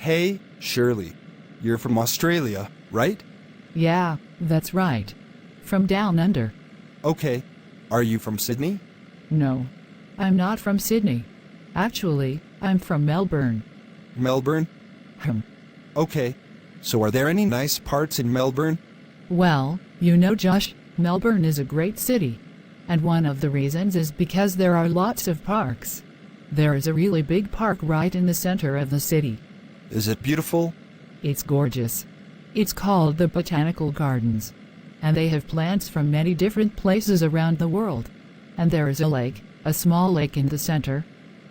Hey, Shirley. You're from Australia, right? Yeah, that's right. From down under. Okay. Are you from Sydney? No, I'm not from Sydney. Actually, I'm from Melbourne. Melbourne? Hmm. Okay. So are there any nice parts in Melbourne? Well, you know, Josh, Melbourne is a great city. And one of the reasons is because there are lots of parks. There is a really big park right in the center of the city. Is it beautiful? It's gorgeous. It's called the Botanical Gardens. And they have plants from many different places around the world. And there is a lake, a small lake in the center.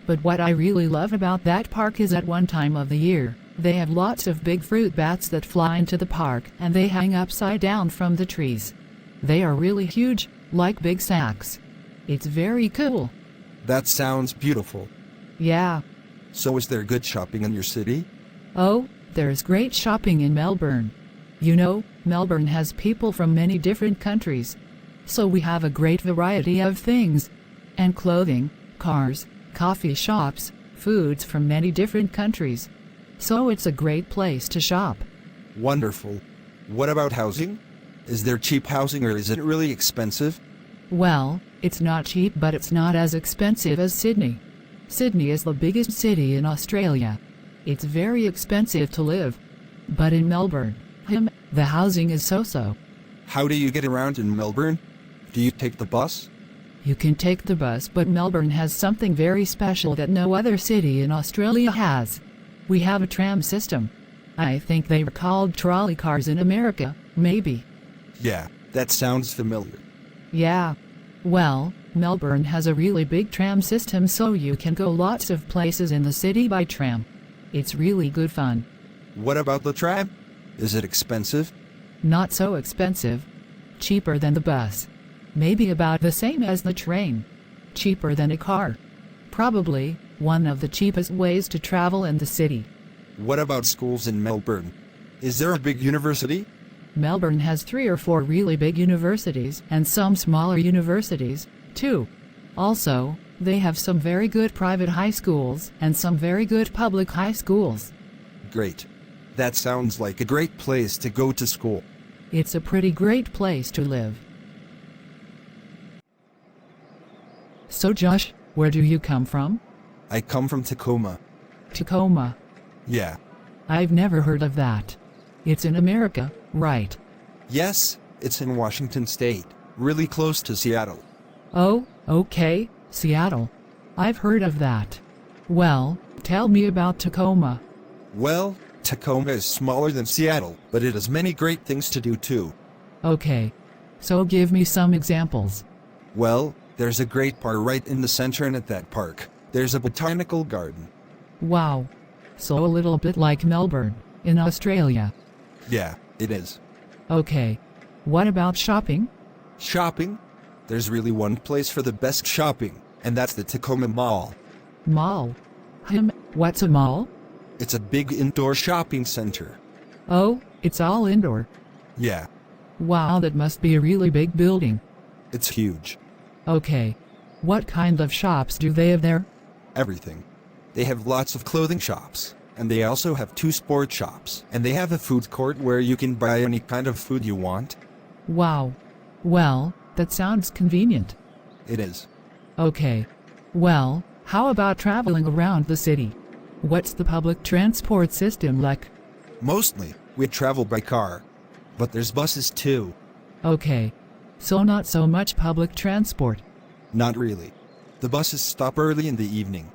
But what I really love about that park is at one time of the year, they have lots of big fruit bats that fly into the park and they hang upside down from the trees. They are really huge, like big sacks. It's very cool. That sounds beautiful. Yeah. So is there good shopping in your city? Oh, there's great shopping in Melbourne. You know, Melbourne has people from many different countries. So we have a great variety of things. And clothing, cars, coffee shops, foods from many different countries. So it's a great place to shop. Wonderful. What about housing? Is there cheap housing or is it really expensive? Well, it's not cheap, but it's not as expensive as Sydney. Sydney is the biggest city in Australia. It's very expensive to live. But in Melbourne, the housing is so-so. How do you get around in Melbourne? Do you take the bus? You can take the bus, but Melbourne has something very special that no other city in Australia has. We have a tram system. I think they were called trolley cars in America, maybe. Yeah, that sounds familiar. Yeah. Well, Melbourne has a really big tram system, so you can go lots of places in the city by tram. It's really good fun. What about the tram? Is it expensive? Not so expensive. Cheaper than the bus. Maybe about the same as the train. Cheaper than a car. Probably one of the cheapest ways to travel in the city. What about schools in Melbourne? Is there a big university? Melbourne has 3 or 4 really big universities and some smaller universities, too. Also, they have some very good private high schools and some very good public high schools. Great. That sounds like a great place to go to school. It's a pretty great place to live. So Josh, where do you come from? I come from Tacoma. Tacoma. Yeah. I've never heard of that. It's in America, right? Yes, it's in Washington State, really close to Seattle. Oh, okay, Seattle. I've heard of that. Well, tell me about Tacoma. Well, Tacoma is smaller than Seattle, but it has many great things to do too. Okay. So give me some examples. Well, there's a great park right in the center, and at that park, there's a botanical garden. Wow. So a little bit like Melbourne, in Australia. Yeah, it is. Okay. What about shopping? Shopping? There's really one place for the best shopping, and that's the Tacoma Mall. Mall? What's a mall? It's a big indoor shopping center. Oh, it's all indoor. Yeah, Wow, that must be a really big building. it's huge. Okay. What kind of shops do they have there? Everything. They have lots of clothing shops, and they also have 2 sport shops, and they have a food court where you can buy any kind of food you want. Wow. Well, that sounds convenient. It is. Okay. Well, how about traveling around the city? What's the public transport system like? Mostly, we travel by car. But there's buses too. Okay. So not so much public transport. Not really. The buses stop early in the evening.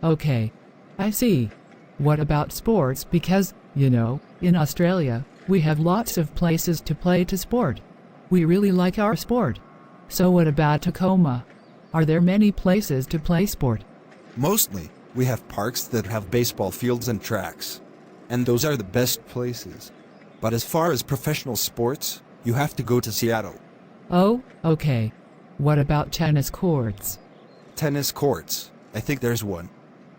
Okay. I see. What about sports? Because, you know, in Australia, we have lots of places to play to sport. We really like our sport. So what about Tacoma? Are there many places to play sport? Mostly, we have parks that have baseball fields and tracks. And those are the best places. But as far as professional sports, you have to go to Seattle. Oh, okay. What about tennis courts? Tennis courts. I think there's one.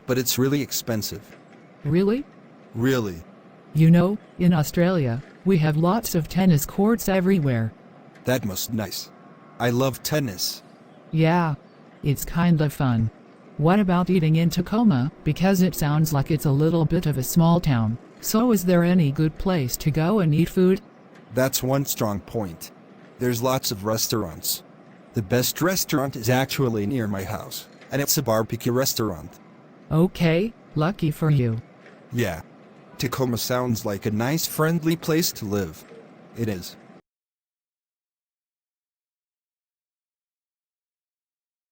But it's really expensive. Really? Really. You know, in Australia, we have lots of tennis courts everywhere. That must nice. I love tennis. Yeah. It's kind of fun. What about eating in Tacoma? Because it sounds like it's a little bit of a small town. So is there any good place to go and eat food? That's one strong point. There's lots of restaurants. The best restaurant is actually near my house, and it's a barbecue restaurant. Okay, lucky for you. Yeah. Tacoma sounds like a nice friendly place to live. It is.